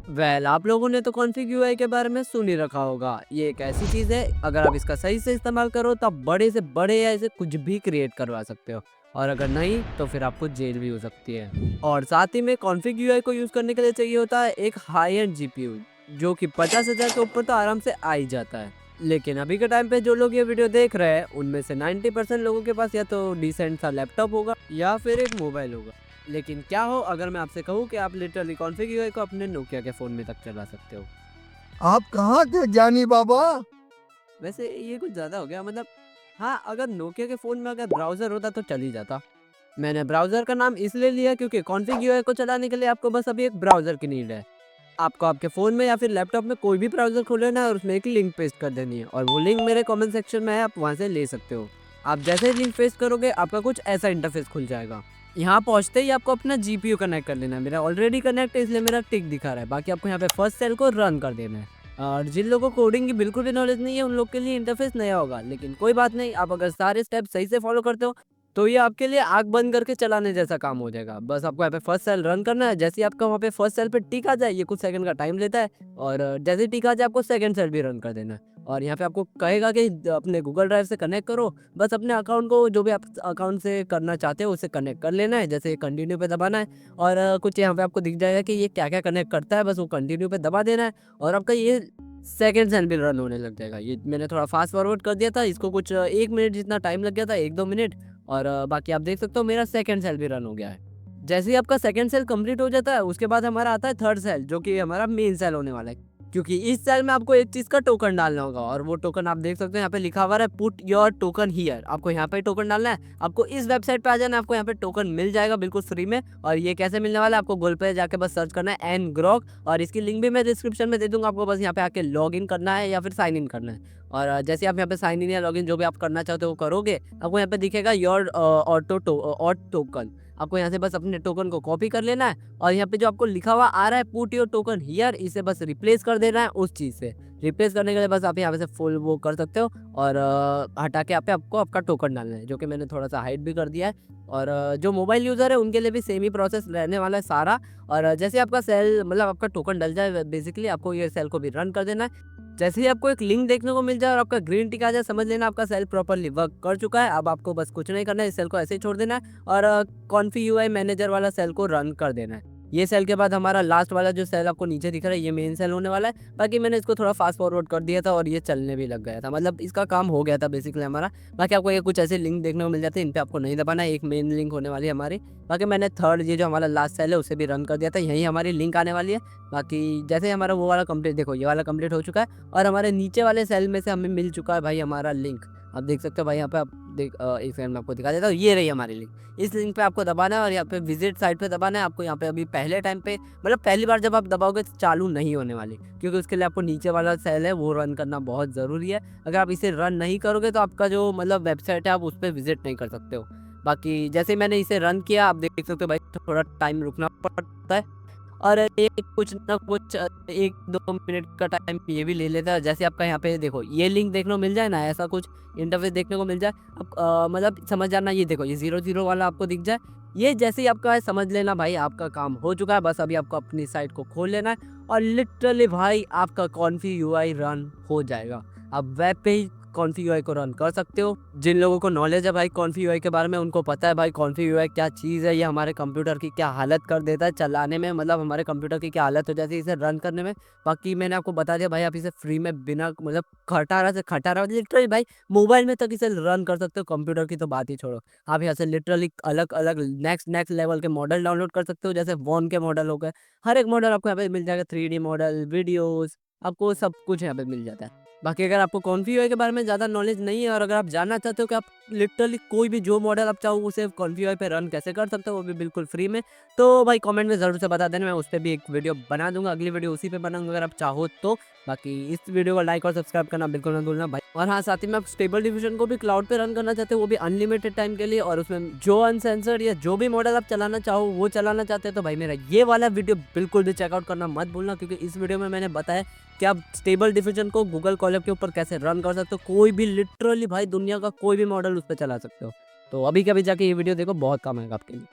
आप लोगों ने तो कॉन्फ़िग यूआई के बारे में सुन ही रखा होगा। ये एक ऐसी चीज़ है, अगर आप इसका सही से इस्तेमाल करो तो आप बड़े से बड़े एआई से कुछ भी क्रिएट करवा सकते हो, और अगर नहीं तो फिर आपको जेल भी हो सकती है। और साथ ही में कॉन्फ़िग यूआई को यूज़ करने के लिए चाहिए होता है एक हाई एंड जीपीयू, जो कि 50,000 के ऊपर तो आराम से आ ही जाता है। लेकिन अभी के टाइम पे जो लोग ये वीडियो देख रहे हैं, उनमें से 90% लोगों के पास या तो डिसेंट सा लैपटॉप होगा या फिर एक मोबाइल होगा। लेकिन क्या हो अगर मैं आपसे कहूँ कि आप लिटरली कॉन्फ़िग यूआई को अपने नोकिया के फ़ोन में तक चला सकते हो। आप कहाँ थे ज्ञानी बाबा? वैसे ये कुछ ज़्यादा हो गया, मतलब हाँ, अगर नोकिया के फ़ोन में अगर ब्राउज़र होता तो चल ही जाता। मैंने ब्राउज़र का नाम इसलिए लिया क्योंकि कॉन्फ़िग यूआई को चलाने के लिए आपको बस अभी एक ब्राउज़र की नीड है। आपको आपके फ़ोन में या फिर लैपटॉप में कोई भी ब्राउज़र खोल लेना है और उसमें एक लिंक पेस्ट कर देनी है, और वो लिंक मेरे कमेंट सेक्शन में है, आप वहाँ से ले सकते हो। आप जैसे ही लिंक पेस्ट करोगे आपका कुछ ऐसा इंटरफ़ेस खुल जाएगा। यहाँ पहुँचते ही आपको अपना जीपीयू कनेक्ट कर लेना है। मेरा ऑलरेडी कनेक्ट है इसलिए मेरा टिक दिखा रहा है। बाकी आपको यहाँ पे फर्स्ट सेल को रन कर देना है। और जिन लोगों को कोडिंग की बिल्कुल भी नॉलेज नहीं है उन लोग के लिए इंटरफ़ेस नया होगा, लेकिन कोई बात नहीं, आप अगर सारे स्टेप सही से फ़ॉलो करते हो तो ये आपके लिए आँख बंद करके चलाने जैसा काम हो जाएगा। बस आपको यहाँ पे फर्स्ट सेल रन करना है, जैसे ही आपका वहाँ पे फर्स्ट सेल पे टिक आ जाए, ये कुछ सेकंड का टाइम लेता है, और जैसे ही टिक आ जाए आपको सेकंड सेल भी रन कर देना है। और यहाँ पे आपको कहेगा कि अपने गूगल ड्राइव से कनेक्ट करो, बस अपने अकाउंट को जो भी आप अकाउंट से करना चाहते हो उससे कनेक्ट कर लेना है, जैसे कंटिन्यू पे दबाना है, और कुछ यहाँ पे आपको दिख जाएगा कि ये क्या-क्या कनेक्ट करता है, बस वो कंटिन्यू पे दबा देना है, और आपका ये सेकंड सेल भी रन होने लग जाएगा। ये मैंने थोड़ा फास्ट फॉरवर्ड कर दिया था, इसको कुछ 1 मिनट जितना टाइम लग गया था, 1-2 मिनट, और बाकी आप देख सकते हो मेरा सेकंड सेल भी रन हो गया है। जैसे ही आपका सेकंड सेल कंप्लीट हो जाता है, उसके बाद हमारा आता है थर्ड सेल, जो कि हमारा मेन सेल होने वाला है। क्योंकि इस सेल में आपको एक चीज़ का टोकन डालना होगा, और वो टोकन आप देख सकते हो यहाँ पे लिखा हुआ है पुट योर टोकन हियर। आपको यहाँ पे टोकन डालना है, आपको इस वेबसाइट पे आ जाना है, आपको यहाँ पे टोकन मिल जाएगा बिल्कुल फ्री में। और ये कैसे मिलने वाला है, आपको गूगल पे जाके बस सर्च करना है ngrok, और इसकी लिंक भी मैं डिस्क्रिप्शन में दे दूँगा। आपको बस यहाँ पे आके लॉगिन करना है या फिर साइन इन करना है, और जैसे आप यहाँ पे साइन इन या लॉगिन जो भी आप करना चाहते हो वो करोगे, आपको यहाँ पे दिखेगा योर ऑट टोकन। आपको यहाँ से बस अपने टोकन को कॉपी कर लेना है, और यहाँ पे जो आपको लिखा हुआ आ रहा है पुट योर टोकन हियर, इसे बस रिप्लेस कर देना है उस चीज़ से। रिप्लेस करने के लिए बस आप यहाँ पे से फुल वो कर सकते हो, और हटा के यहाँ पे आपको आपका टोकन डालना है, जो कि मैंने थोड़ा-सा हाइड भी कर दिया है। और जो मोबाइल यूज़र है उनके लिए भी सेम ही प्रोसेस रहने वाला है सारा। और जैसे आपका सेल मतलब आपका टोकन डल जाए, बेसिकली आपको ये सेल को भी रन कर देना है। जैसे ही आपको एक लिंक देखने को मिल जाए और आपका ग्रीन टिक आ जाए, समझ लेना आपका सेल प्रॉपर्ली वर्क कर चुका है। अब आपको बस कुछ नहीं करना है, इस सेल को ऐसे ही छोड़ देना है, और कॉन्फी यूआई मैनेजर वाला सेल को रन कर देना है। ये सेल के बाद हमारा लास्ट वाला जो सेल आपको नीचे दिख रहा है, ये मेन सेल होने वाला है। बाकी मैंने इसको थोड़ा फास्ट फॉरवर्ड कर दिया था और ये चलने भी लग गया था, मतलब इसका काम हो गया था बेसिकली हमारा। बाकी आपको ये कुछ ऐसे लिंक देखने को मिल जाते हैं, इन पे आपको नहीं दबाना है, एक मेन लिंक होने वाली है हमारी। बाकी मैंने थर्ड ये जो हमारा लास्ट सेल है उसे भी रन कर दिया था, यहीं हमारी लिंक आने वाली है। बाकी जैसे ही हमारा वो वाला कंप्लीट, देखो ये वाला कंप्लीट हो चुका है, और हमारे नीचे वाले सेल में से हमें मिल चुका है भाई हमारा लिंक। आप देख सकते हो भाई यहाँ पे, आप एक सेकंड में आपको दिखा देता हूँ, ये रही हमारी लिंक। इस लिंक पे आपको दबाना है और यहाँ पे विजिट साइट पे दबाना है। आपको यहाँ पे अभी पहले टाइम पे, मतलब पहली बार जब आप दबाओगे तो चालू नहीं होने वाली, क्योंकि उसके लिए आपको नीचे वाला सेल है वो रन करना बहुत ज़रूरी है। अगर आप इसे रन नहीं करोगे तो आपका जो मतलब वेबसाइट है आप उस पर विजिट नहीं कर सकते हो। बाकी जैसे ही मैंने इसे रन किया, आप देख सकते हो भाई थोड़ा टाइम रुकना पड़ता है, और ये कुछ ना कुछ 1-2 मिनट का टाइम ये भी ले लेता है। जैसे आपका यहाँ पे देखो ये लिंक देखने को मिल जाए ना, ऐसा कुछ इंटरफ़ेस देखने को मिल जाए, आप मतलब समझ जाना, ये देखो ये 0-0 वाला आपको दिख जाए, ये जैसे ही आपका है समझ लेना भाई आपका काम हो चुका है। बस अभी आपको अपनी साइट को खोल लेना है, और लिटरली भाई आपका कॉन्फ़ी यूआई रन हो जाएगा। आप वेब पे ही कॉन्फ़ी यूआई को रन कर सकते हो। जिन लोगों को नॉलेज है भाई कॉन्फ़ी यूआई के बारे में, उनको पता है भाई कॉन्फ़ी यूआई क्या चीज़ है, ये हमारे कंप्यूटर की क्या हालत कर देता है चलाने में, मतलब हमारे कंप्यूटर की क्या हालत हो जाती है इसे रन करने में। बाकी मैंने आपको बता दिया भाई, आप इसे फ्री में बिना मतलब खटारा से खटारा लिटरली भाई मोबाइल में तक इसे रन कर सकते हो, कंप्यूटर की तो बात ही छोड़ो। आप यहाँ से लिटरली अलग-अलग नेक्स्ट नेक्स्ट लेवल के मॉडल डाउनलोड कर सकते हो, जैसे वॉन के मॉडल हो गए। हर एक मॉडल आपको यहाँ पे मिल जाएगा, 3D मॉडल, वीडियोज़, आपको सब कुछ यहाँ पे मिल जाता है। बाकी अगर आपको कॉन्फ़ी यूआई के बारे में ज़्यादा नॉलेज नहीं है, और अगर आप जानना चाहते हो कि आप लिटरली कोई भी जो मॉडल आप चाहो उसे कॉन्फ़ी यूआई पे रन कैसे कर सकते हो, वो भी बिल्कुल फ्री में, तो भाई कमेंट में ज़रूर से बता देना, मैं उस पे भी एक वीडियो बना दूँगा, अगली वीडियो उसी पे बनाऊँगा अगर आप चाहो तो। बाकी इस वीडियो को लाइक और सब्सक्राइब करना बिल्कुल मत भूलना भाई। और हाँ, साथ ही में आप स्टेबल डिफ्यूजन को भी क्लाउड पे रन करना चाहते हो, वो भी अनलिमिटेड टाइम के लिए, और उसमें जो अनसेंसर्ड या जो भी मॉडल आप चलाना चाहो वो चलाना चाहते हो, तो भाई मेरा ये वाला वीडियो बिल्कुल भी चेकआउट करना मत भूलना, क्योंकि इस वीडियो में मैंने बताया कि आप स्टेबल डिफ्यूजन को गूगल कोलैब के ऊपर कैसे रन कर सकते हो, कोई भी लिटरली भाई दुनिया का कोई भी मॉडल उस पे चला सकते हो। तो अभी के अभी जाके ये वीडियो देखो, बहुत काम आएगा आपके लिए।